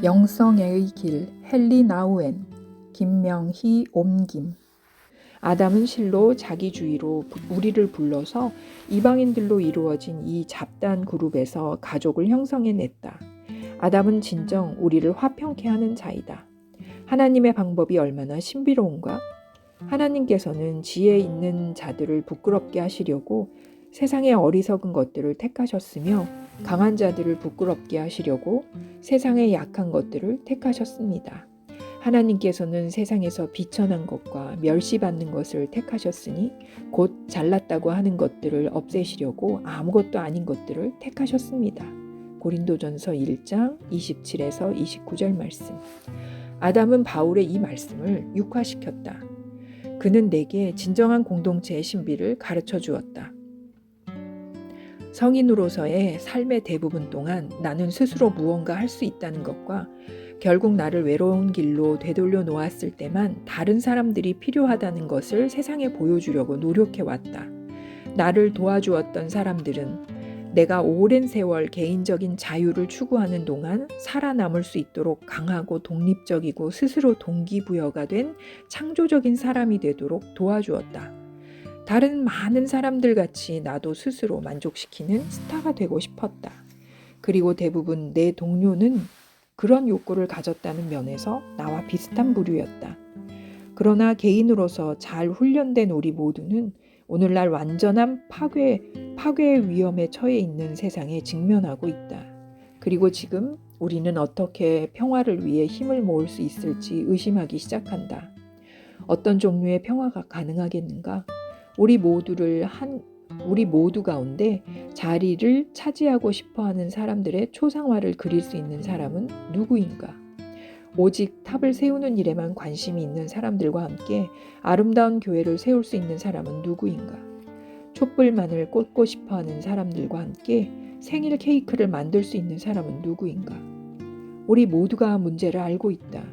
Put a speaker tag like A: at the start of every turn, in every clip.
A: 영성의 길 헨리 나우엔 김명희 옴김. 아담은 실로 자기 주위로 우리를 불러서 이방인들로 이루어진 이 잡다한 그룹에서 가족을 형성해냈다. 아담은 진정 우리를 화평케 하는 자이다. 하나님의 방법이 얼마나 신비로운가? 하나님께서는 지혜 있는 자들을 부끄럽게 하시려고 세상의 어리석은 것들을 택하셨으며 강한 자들을 부끄럽게 하시려고 세상의 약한 것들을 택하셨습니다. 하나님께서는 세상에서 비천한 것과 멸시받는 것을 택하셨으니 곧 잘났다고 하는 것들을 없애시려고 아무것도 아닌 것들을 택하셨습니다. 고린도전서 1장 27에서 29절 말씀. 아담은 바울의 이 말씀을 육화시켰다. 그는 내게 진정한 공동체의 신비를 가르쳐 주었다. 성인으로서의 삶의 대부분 동안 나는 스스로 무언가 할 수 있다는 것과 결국 나를 외로운 길로 되돌려 놓았을 때만 다른 사람들이 필요하다는 것을 세상에 보여주려고 노력해왔다. 나를 도와주었던 사람들은 내가 오랜 세월 개인적인 자유를 추구하는 동안 살아남을 수 있도록 강하고 독립적이고 스스로 동기부여가 된 창조적인 사람이 되도록 도와주었다. 다른 많은 사람들 같이 나도 스스로 만족시키는 스타가 되고 싶었다. 그리고 대부분 내 동료는 그런 욕구를 가졌다는 면에서 나와 비슷한 부류였다. 그러나 개인으로서 잘 훈련된 우리 모두는 오늘날 완전한 파괴의 위험에 처해 있는 세상에 직면하고 있다. 그리고 지금 우리는 어떻게 평화를 위해 힘을 모을 수 있을지 의심하기 시작한다. 어떤 종류의 평화가 가능하겠는가? 우리 모두 가운데 자리를 차지하고 싶어하는 사람들의 초상화를 그릴 수 있는 사람은 누구인가? 오직 탑을 세우는 일에만 관심이 있는 사람들과 함께 아름다운 교회를 세울 수 있는 사람은 누구인가? 촛불만을 꽂고 싶어하는 사람들과 함께 생일 케이크를 만들 수 있는 사람은 누구인가? 우리 모두가 문제를 알고 있다.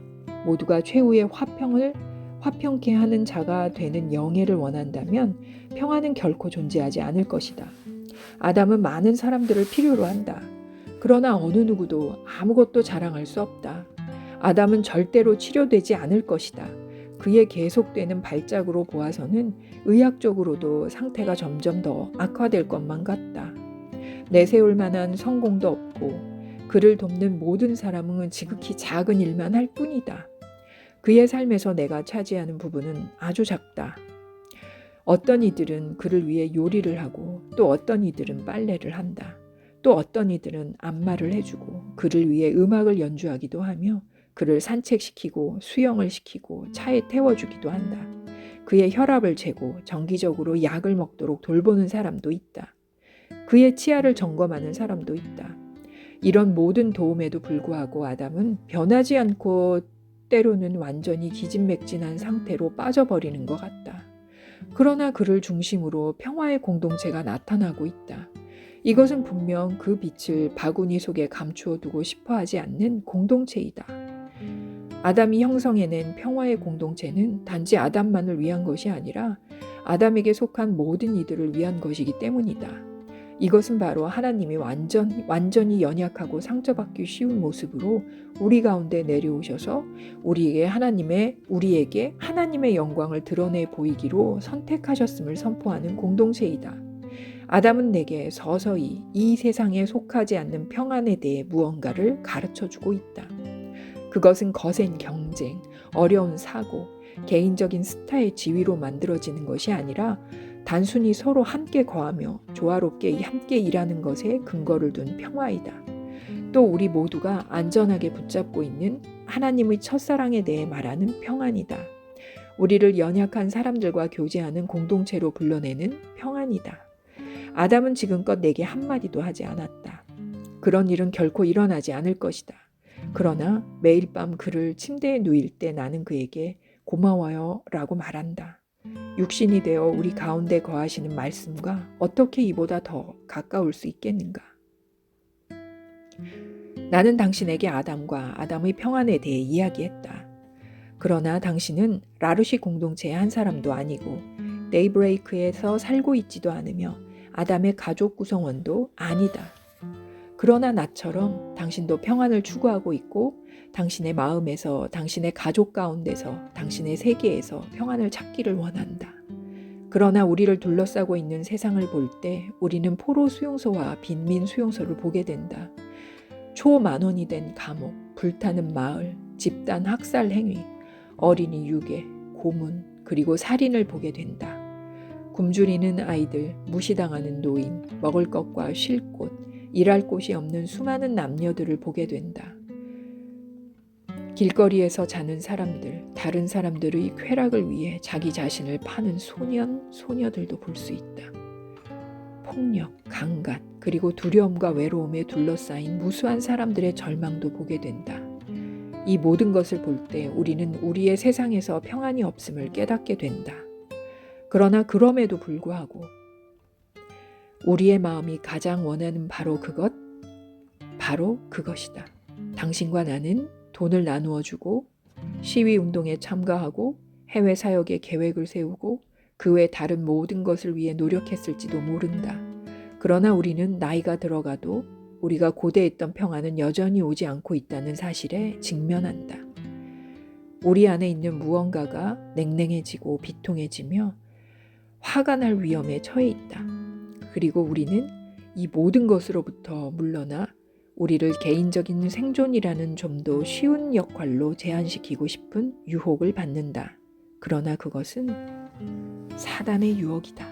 A: 모두가 최후의 화평케 하는 자가 되는 영예를 원한다면 평화는 결코 존재하지 않을 것이다. 아담은 많은 사람들을 필요로 한다. 그러나 어느 누구도 아무것도 자랑할 수 없다. 아담은 절대로 치료되지 않을 것이다. 그의 계속되는 발작으로 보아서는 의학적으로도 상태가 점점 더 악화될 것만 같다. 내세울 만한 성공도 없고 그를 돕는 모든 사람은 지극히 작은 일만 할 뿐이다. 그의 삶에서 내가 차지하는 부분은 아주 작다. 어떤 이들은 그를 위해 요리를 하고 또 어떤 이들은 빨래를 한다. 또 어떤 이들은 안마를 해주고 그를 위해 음악을 연주하기도 하며 그를 산책시키고 수영을 시키고 차에 태워주기도 한다. 그의 혈압을 재고 정기적으로 약을 먹도록 돌보는 사람도 있다. 그의 치아를 점검하는 사람도 있다. 이런 모든 도움에도 불구하고 아담은 변하지 않고 때로는 완전히 기진맥진한 상태로 빠져버리는 것 같다. 그러나 그를 중심으로 평화의 공동체가 나타나고 있다. 이것은 분명 그 빛을 바구니 속에 감추어 두고 싶어 하지 않는 공동체이다. 아담이 형성해낸 평화의 공동체는 단지 아담만을 위한 것이 아니라 아담에게 속한 모든 이들을 위한 것이기 때문이다. 이것은 바로 하나님이 완전히 연약하고 상처받기 쉬운 모습으로 우리 가운데 내려오셔서 우리에게 하나님의 영광을 드러내 보이기로 선택하셨음을 선포하는 공동체이다. 아담은 내게 서서히 이 세상에 속하지 않는 평안에 대해 무언가를 가르쳐주고 있다. 그것은 거센 경쟁, 어려운 사고, 개인적인 스타의 지위로 만들어지는 것이 아니라 단순히 서로 함께 거하며 조화롭게 함께 일하는 것에 근거를 둔 평화이다. 또 우리 모두가 안전하게 붙잡고 있는 하나님의 첫사랑에 대해 말하는 평안이다. 우리를 연약한 사람들과 교제하는 공동체로 불러내는 평안이다. 아담은 지금껏 내게 한마디도 하지 않았다. 그런 일은 결코 일어나지 않을 것이다. 그러나 매일 밤 그를 침대에 누일 때 나는 그에게 고마워요 라고 말한다. 육신이 되어 우리 가운데 거하시는 말씀과 어떻게 이보다 더 가까울 수 있겠는가? 나는 당신에게 아담과 아담의 평안에 대해 이야기했다. 그러나 당신은 라루시 공동체의 한 사람도 아니고 데이브레이크에서 살고 있지도 않으며 아담의 가족 구성원도 아니다. 그러나 나처럼 당신도 평안을 추구하고 있고 당신의 마음에서, 당신의 가족 가운데서, 당신의 세계에서 평안을 찾기를 원한다. 그러나 우리를 둘러싸고 있는 세상을 볼 때 우리는 포로 수용소와 빈민 수용소를 보게 된다. 초만원이 된 감옥, 불타는 마을, 집단 학살 행위, 어린이 유괴, 고문, 그리고 살인을 보게 된다. 굶주리는 아이들, 무시당하는 노인, 먹을 것과 쉴 곳, 일할 곳이 없는 수많은 남녀들을 보게 된다. 길거리에서 자는 사람들, 다른 사람들의 쾌락을 위해 자기 자신을 파는 소년, 소녀들도 볼 수 있다. 폭력, 강간, 그리고 두려움과 외로움에 둘러싸인 무수한 사람들의 절망도 보게 된다. 이 모든 것을 볼 때 우리는 우리의 세상에서 평안이 없음을 깨닫게 된다. 그러나 그럼에도 불구하고 우리의 마음이 가장 원하는 바로 그것이다. 당신과 나는 돈을 나누어 주고 시위 운동에 참가하고 해외 사역에 계획을 세우고 그 외 다른 모든 것을 위해 노력했을지도 모른다. 그러나 우리는 나이가 들어가도 우리가 고대했던 평안은 여전히 오지 않고 있다는 사실에 직면한다. 우리 안에 있는 무언가가 냉랭해지고 비통해지며 화가 날 위험에 처해 있다. 그리고 우리는 이 모든 것으로부터 물러나 우리를 개인적인 생존이라는 좀 더 쉬운 역할로 제한시키고 싶은 유혹을 받는다. 그러나 그것은 사단의 유혹이다.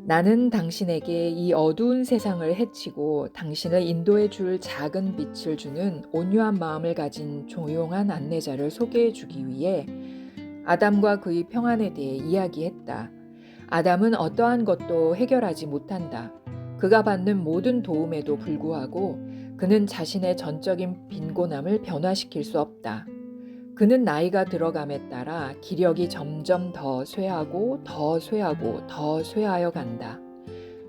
A: 나는 당신에게 이 어두운 세상을 해치고 당신을 인도해 줄 작은 빛을 주는 온유한 마음을 가진 조용한 안내자를 소개해 주기 위해 아담과 그의 평안에 대해 이야기했다. 아담은 어떠한 것도 해결하지 못한다. 그가 받는 모든 도움에도 불구하고 그는 자신의 전적인 빈곤함을 변화시킬 수 없다. 그는 나이가 들어감에 따라 기력이 점점 더 쇠하고 더 쇠하고 더 쇠하여 간다.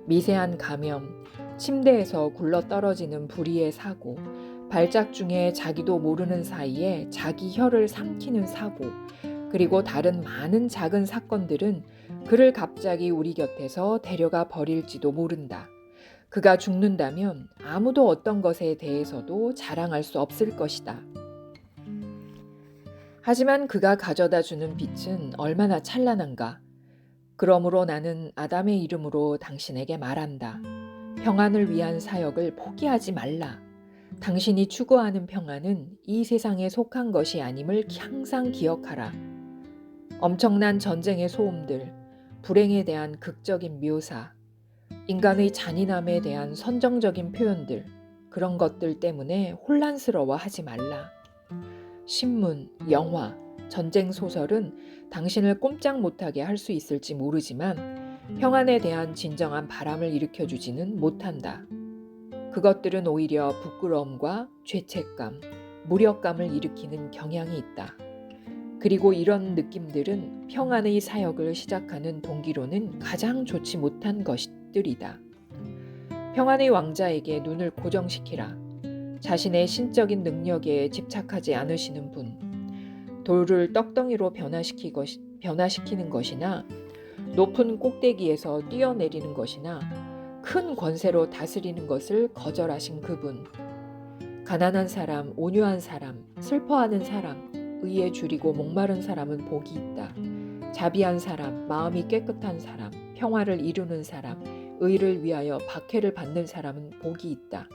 A: 미세한 감염, 침대에서 굴러떨어지는 불의의 사고, 발작 중에 자기도 모르는 사이에 자기 혀를 삼키는 사고, 그리고 다른 많은 작은 사건들은 그를 갑자기 우리 곁에서 데려가 버릴지도 모른다. 그가 죽는다면 아무도 어떤 것에 대해서도 자랑할 수 없을 것이다. 하지만 그가 가져다 주는 빛은 얼마나 찬란한가. 그러므로 나는 아담의 이름으로 당신에게 말한다. 평안을 위한 사역을 포기하지 말라. 당신이 추구하는 평안은 이 세상에 속한 것이 아님을 항상 기억하라. 엄청난 전쟁의 소음들, 불행에 대한 극적인 묘사, 인간의 잔인함에 대한 선정적인 표현들, 그런 것들 때문에 혼란스러워하지 말라. 신문, 영화, 전쟁 소설은 당신을 꼼짝 못하게 할 수 있을지 모르지만 평안에 대한 진정한 바람을 일으켜주지는 못한다. 그것들은 오히려 부끄러움과 죄책감, 무력감을 일으키는 경향이 있다. 그리고 이런 느낌들은 평안의 사역을 시작하는 동기로는 가장 좋지 못한 것들이다. 평안의 왕자에게 눈을 고정시키라. 자신의 신적인 능력에 집착하지 않으시는 분, 돌을 떡덩이로 변화시키는 것이나 높은 꼭대기에서 뛰어내리는 것이나 큰 권세로 다스리는 것을 거절하신 그분, 가난한 사람, 온유한 사람, 슬퍼하는 사람, 의에 줄이고 목마른 사람은 복이 있다. 자비한 사람, 마음이 깨끗한 사람, 평화를 이루는 사람, 의를 위하여 박해를 받는 사람은 복이 있다.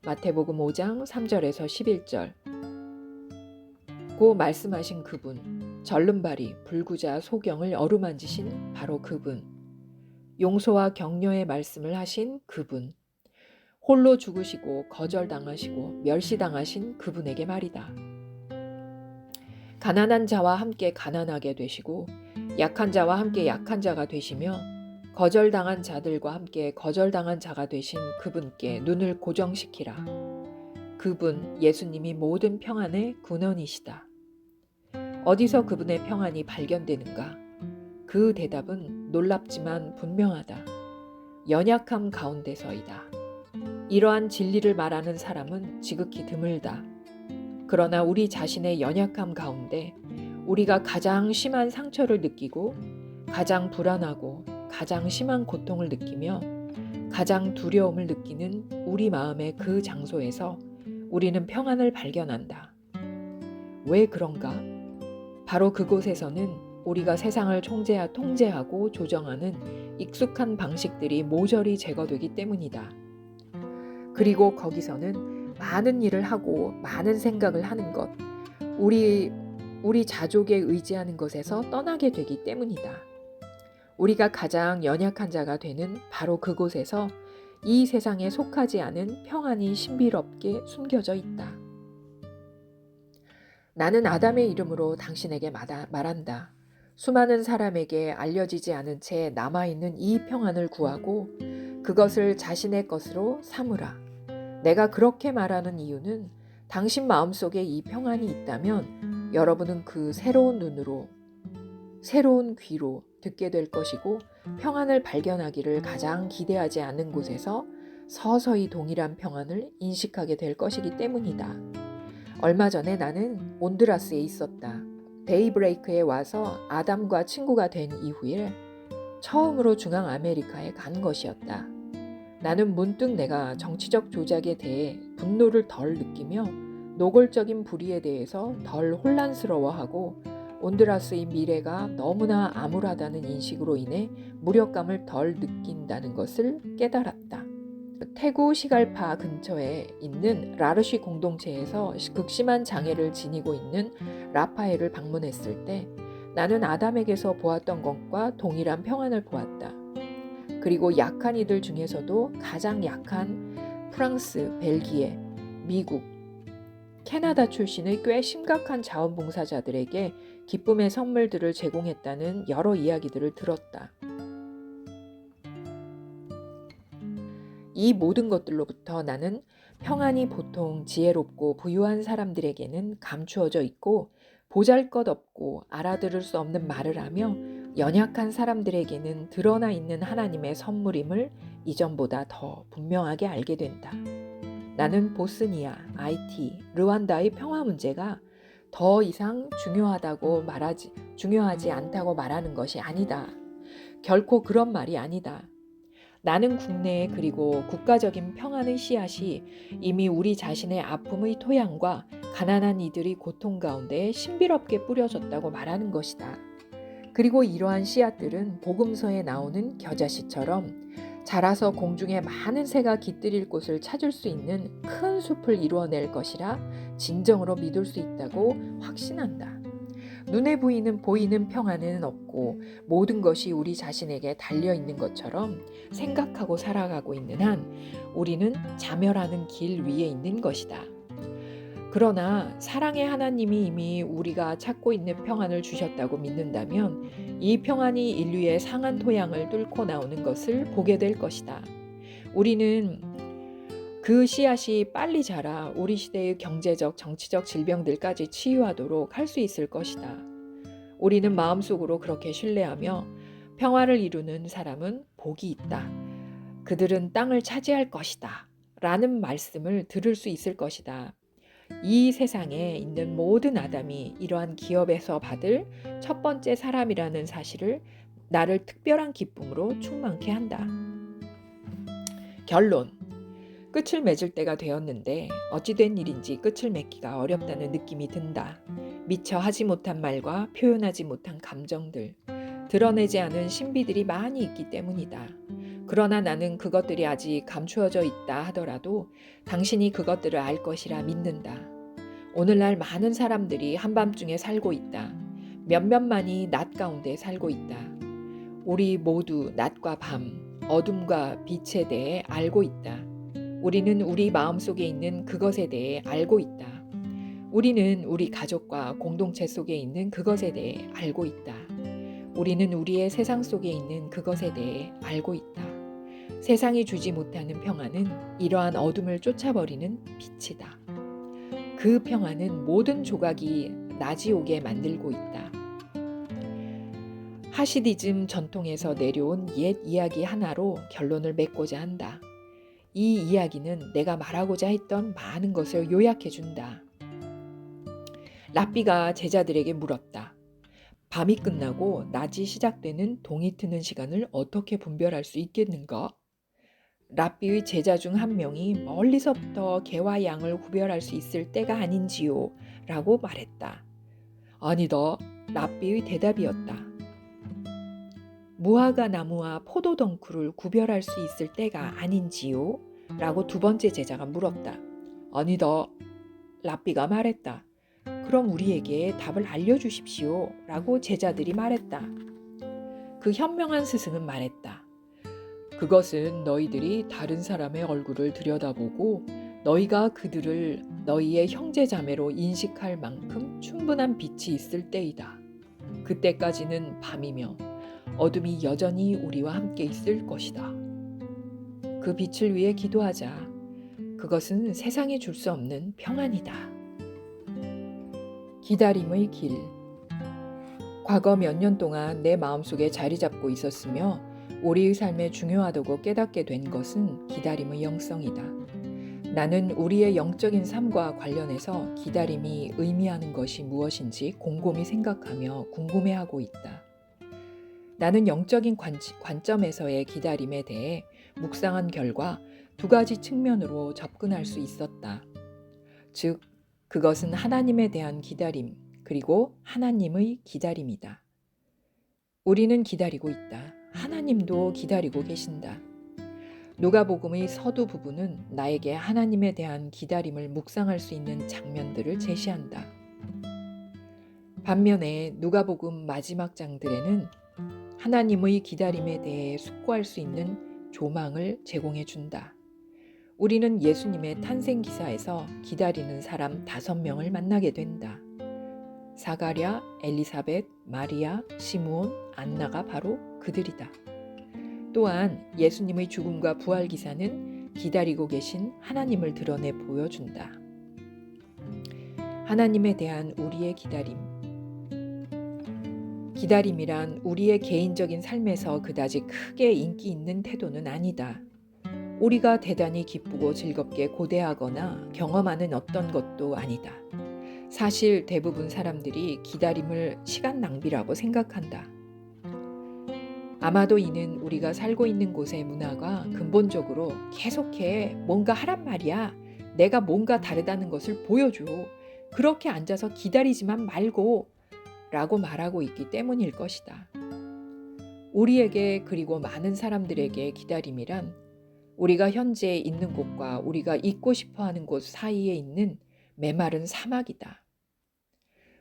A: 마태복음 5장 3절에서 11절. 고 말씀하신 그분, 절름발이 불구자 소경을 어루만지신 바로 그분, 용서와 격려의 말씀을 하신 그분, 홀로 죽으시고 거절당하시고 멸시당하신 그분에게 말이다. 가난한 자와 함께 가난하게 되시고 약한 자와 함께 약한 자가 되시며 거절당한 자들과 함께 거절당한 자가 되신 그분께 눈을 고정시키라. 그분 예수님이 모든 평안의 근원이시다. 어디서 그분의 평안이 발견되는가? 그 대답은 놀랍지만 분명하다. 연약함 가운데서이다. 이러한 진리를 말하는 사람은 지극히 드물다. 그러나 우리 자신의 연약함 가운데 우리가 가장 심한 상처를 느끼고 가장 불안하고 가장 심한 고통을 느끼며 가장 두려움을 느끼는 우리 마음의 그 장소에서 우리는 평안을 발견한다. 왜 그런가? 바로 그곳에서는 우리가 세상을 통제하고 조정하는 익숙한 방식들이 모조리 제거되기 때문이다. 그리고 거기서는 많은 일을 하고 많은 생각을 하는 것, 우리 자족에 의지하는 것에서 떠나게 되기 때문이다. 우리가 가장 연약한 자가 되는 바로 그곳에서 이 세상에 속하지 않은 평안이 신비롭게 숨겨져 있다. 나는 아담의 이름으로 당신에게 말한다. 수많은 사람에게 알려지지 않은 채 남아있는 이 평안을 구하고 그것을 자신의 것으로 삼으라. 내가 그렇게 말하는 이유는 당신 마음속에 이 평안이 있다면 여러분은 그 새로운 눈으로, 새로운 귀로 듣게 될 것이고 평안을 발견하기를 가장 기대하지 않는 곳에서 서서히 동일한 평안을 인식하게 될 것이기 때문이다. 얼마 전에 나는 온두라스에 있었다. 데이브레이크에 와서 아담과 친구가 된 이후에 처음으로 중앙 아메리카에 간 것이었다. 나는 문득 내가 정치적 조작에 대해 분노를 덜 느끼며 노골적인 불의에 대해서 덜 혼란스러워하고 온두라스의 미래가 너무나 암울하다는 인식으로 인해 무력감을 덜 느낀다는 것을 깨달았다. 태구 시갈파 근처에 있는 라르시 공동체에서 극심한 장애를 지니고 있는 라파엘을 방문했을 때 나는 아담에게서 보았던 것과 동일한 평안을 보았다. 그리고 약한 이들 중에서도 가장 약한 프랑스, 벨기에, 미국, 캐나다 출신의 꽤 심각한 자원봉사자들에게 기쁨의 선물들을 제공했다는 여러 이야기들을 들었다. 이 모든 것들로부터 나는 평안이 보통 지혜롭고 부유한 사람들에게는 감추어져 있고 보잘것없고 알아들을 수 없는 말을 하며 연약한 사람들에게는 드러나 있는 하나님의 선물임을 이전보다 더 분명하게 알게 된다. 나는 보스니아, 아이티, 르완다의 평화 문제가 더 이상 중요하지 않다고 말하는 것이 아니다. 결코 그런 말이 아니다. 나는 국내에 그리고 국가적인 평안의 씨앗이 이미 우리 자신의 아픔의 토양과 가난한 이들의 고통 가운데 신비롭게 뿌려졌다고 말하는 것이다. 그리고 이러한 씨앗들은 복음서에 나오는 겨자씨처럼 자라서 공중에 많은 새가 깃들일 곳을 찾을 수 있는 큰 숲을 이루어낼 것이라 진정으로 믿을 수 있다고 확신한다. 눈에 보이는 평안은 없고 모든 것이 우리 자신에게 달려있는 것처럼 생각하고 살아가고 있는 한 우리는 자멸하는 길 위에 있는 것이다. 그러나 사랑의 하나님이 이미 우리가 찾고 있는 평안을 주셨다고 믿는다면 이 평안이 인류의 상한 토양을 뚫고 나오는 것을 보게 될 것이다. 우리는 그 씨앗이 빨리 자라 우리 시대의 경제적, 정치적 질병들까지 치유하도록 할 수 있을 것이다. 우리는 마음속으로 그렇게 신뢰하며 평화를 이루는 사람은 복이 있다. 그들은 땅을 차지할 것이다. 라는 말씀을 들을 수 있을 것이다. 이 세상에 있는 모든 아담이 이러한 기업에서 받을 첫 번째 사람이라는 사실을 나를 특별한 기쁨으로 충만케 한다. 결론. 끝을 맺을 때가 되었는데 어찌된 일인지 끝을 맺기가 어렵다는 느낌이 든다. 미처 하지 못한 말과 표현하지 못한 감정들, 드러내지 않은 신비들이 많이 있기 때문이다. 그러나 나는 그것들이 아직 감추어져 있다 하더라도 당신이 그것들을 알 것이라 믿는다. 오늘날 많은 사람들이 한밤중에 살고 있다. 몇몇만이 낮 가운데 살고 있다. 우리 모두 낮과 밤, 어둠과 빛에 대해 알고 있다. 우리는 우리 마음속에 있는 그것에 대해 알고 있다. 우리는 우리 가족과 공동체 속에 있는 그것에 대해 알고 있다. 우리는 우리의 세상 속에 있는 그것에 대해 알고 있다. 세상이 주지 못하는 평안은 이러한 어둠을 쫓아버리는 빛이다. 그 평안은 모든 조각이 낮이 오게 만들고 있다. 하시디즘 전통에서 내려온 옛 이야기 하나로 결론을 맺고자 한다. 이 이야기는 내가 말하고자 했던 많은 것을 요약해준다. 랍비가 제자들에게 물었다. 밤이 끝나고 낮이 시작되는 동이 트는 시간을 어떻게 분별할 수 있겠는가? 랍비의 제자 중 한 명이 멀리서부터 개와 양을 구별할 수 있을 때가 아닌지요? 라고 말했다. 아니다. 랍비의 대답이었다. 무화과 나무와 포도 덩쿨을 구별할 수 있을 때가 아닌지요? 라고 두 번째 제자가 물었다. 아니다. 랍비가 말했다. 그럼 우리에게 답을 알려주십시오. 라고 제자들이 말했다. 그 현명한 스승은 말했다. 그것은 너희들이 다른 사람의 얼굴을 들여다보고 너희가 그들을 너희의 형제 자매로 인식할 만큼 충분한 빛이 있을 때이다. 그때까지는 밤이며 어둠이 여전히 우리와 함께 있을 것이다. 그 빛을 위해 기도하자. 그것은 세상이 줄 수 없는 평안이다. 기다림의 길. 과거 몇 년 동안 내 마음속에 자리 잡고 있었으며 우리의 삶에 중요하다고 깨닫게 된 것은 기다림의 영성이다. 나는 우리의 영적인 삶과 관련해서 기다림이 의미하는 것이 무엇인지 곰곰이 생각하며 궁금해하고 있다. 나는 영적인 관점에서의 기다림에 대해 묵상한 결과 두 가지 측면으로 접근할 수 있었다. 즉, 그것은 하나님에 대한 기다림, 그리고 하나님의 기다림이다. 우리는 기다리고 있다. 하나님도 기다리고 계신다. 누가복음의 서두 부분은 나에게 하나님에 대한 기다림을 묵상할 수 있는 장면들을 제시한다. 반면에 누가복음 마지막 장들에는 하나님의 기다림에 대해 숙고할 수 있는 조망을 제공해 준다. 우리는 예수님의 탄생 기사에서 기다리는 사람 5명을 만나게 된다. 사가랴, 엘리사벳, 마리아, 시므온, 안나가 바로 그들이다. 또한 예수님의 죽음과 부활 기사는 기다리고 계신 하나님을 드러내 보여준다. 하나님에 대한 우리의 기다림. 기다림이란 우리의 개인적인 삶에서 그다지 크게 인기 있는 태도는 아니다. 우리가 대단히 기쁘고 즐겁게 고대하거나 경험하는 어떤 것도 아니다. 사실 대부분 사람들이 기다림을 시간 낭비라고 생각한다. 아마도 이는 우리가 살고 있는 곳의 문화가 근본적으로 계속해 뭔가 하란 말이야. 내가 뭔가 다르다는 것을 보여줘. 그렇게 앉아서 기다리지만 말고 라고 말하고 있기 때문일 것이다. 우리에게 그리고 많은 사람들에게 기다림이란 우리가 현재 있는 곳과 우리가 있고 싶어하는 곳 사이에 있는 메마른 사막이다.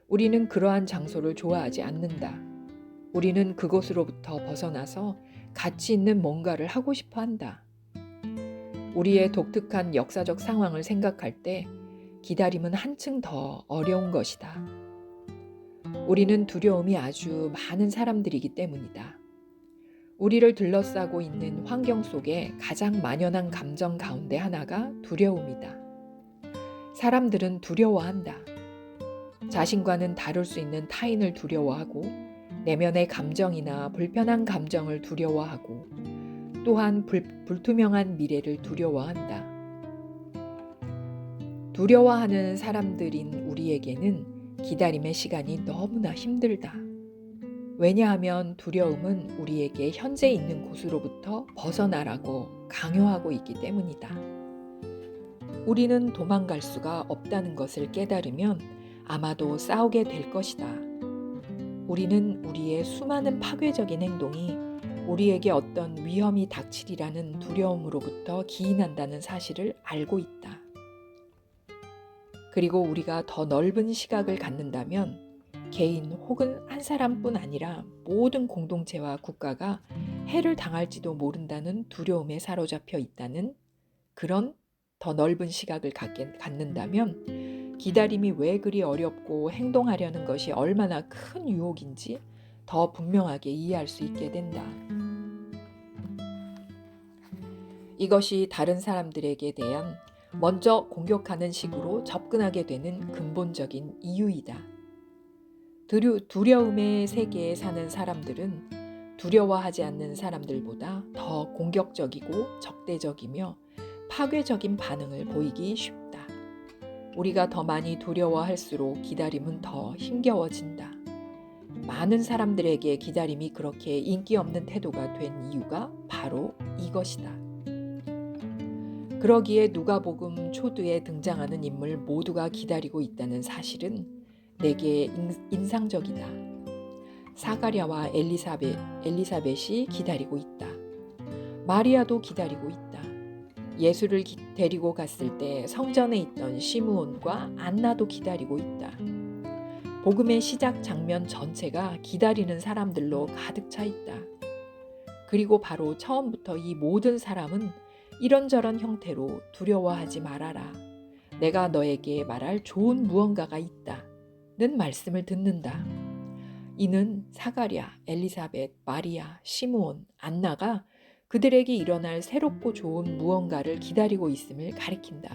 A: 우리는 그러한 장소를 좋아하지 않는다. 우리는 그곳으로부터 벗어나서 가치 있는 뭔가를 하고 싶어 한다. 우리의 독특한 역사적 상황을 생각할 때 기다림은 한층 더 어려운 것이다. 우리는 두려움이 아주 많은 사람들이기 때문이다. 우리를 둘러싸고 있는 환경 속에 가장 만연한 감정 가운데 하나가 두려움이다. 사람들은 두려워한다. 자신과는 다를 수 있는 타인을 두려워하고 내면의 감정이나 불편한 감정을 두려워하고 또한 불투명한 미래를 두려워한다. 두려워하는 사람들인 우리에게는 기다림의 시간이 너무나 힘들다. 왜냐하면 두려움은 우리에게 현재 있는 곳으로부터 벗어나라고 강요하고 있기 때문이다. 우리는 도망갈 수가 없다는 것을 깨달으면 아마도 싸우게 될 것이다. 우리는 우리의 수많은 파괴적인 행동이 우리에게 어떤 위험이 닥치리라는 두려움으로부터 기인한다는 사실을 알고 있다. 그리고 우리가 더 넓은 시각을 갖는다면 개인 혹은 한 사람뿐 아니라 모든 공동체와 국가가 해를 당할지도 모른다는 두려움에 사로잡혀 있다는 그런 더 넓은 시각을 갖는다면 기다림이 왜 그리 어렵고 행동하려는 것이 얼마나 큰 유혹인지 더 분명하게 이해할 수 있게 된다. 이것이 다른 사람들에게 대한 먼저 공격하는 식으로 접근하게 되는 근본적인 이유이다. 두려움의 세계에 사는 사람들은 두려워하지 않는 사람들보다 더 공격적이고 적대적이며 파괴적인 반응을 보이기 쉽다. 우리가 더 많이 두려워할수록 기다림은 더 힘겨워진다. 많은 사람들에게 기다림이 그렇게 인기 없는 태도가 된 이유가 바로 이것이다. 그러기에 누가복음 초두에 등장하는 인물 모두가 기다리고 있다는 사실은 내게 인상적이다. 사가랴와 엘리사벳이 기다리고 있다. 마리아도 기다리고 있다. 예수를 데리고 갔을 때 성전에 있던 시므온과 안나도 기다리고 있다. 복음의 시작 장면 전체가 기다리는 사람들로 가득 차 있다. 그리고 바로 처음부터 이 모든 사람은 이런저런 형태로 두려워하지 말아라. 내가 너에게 말할 좋은 무언가가 있다는 말씀을 듣는다. 이는 사가랴, 엘리사벳, 마리아, 시므온, 안나가 그들에게 일어날 새롭고 좋은 무언가를 기다리고 있음을 가리킨다.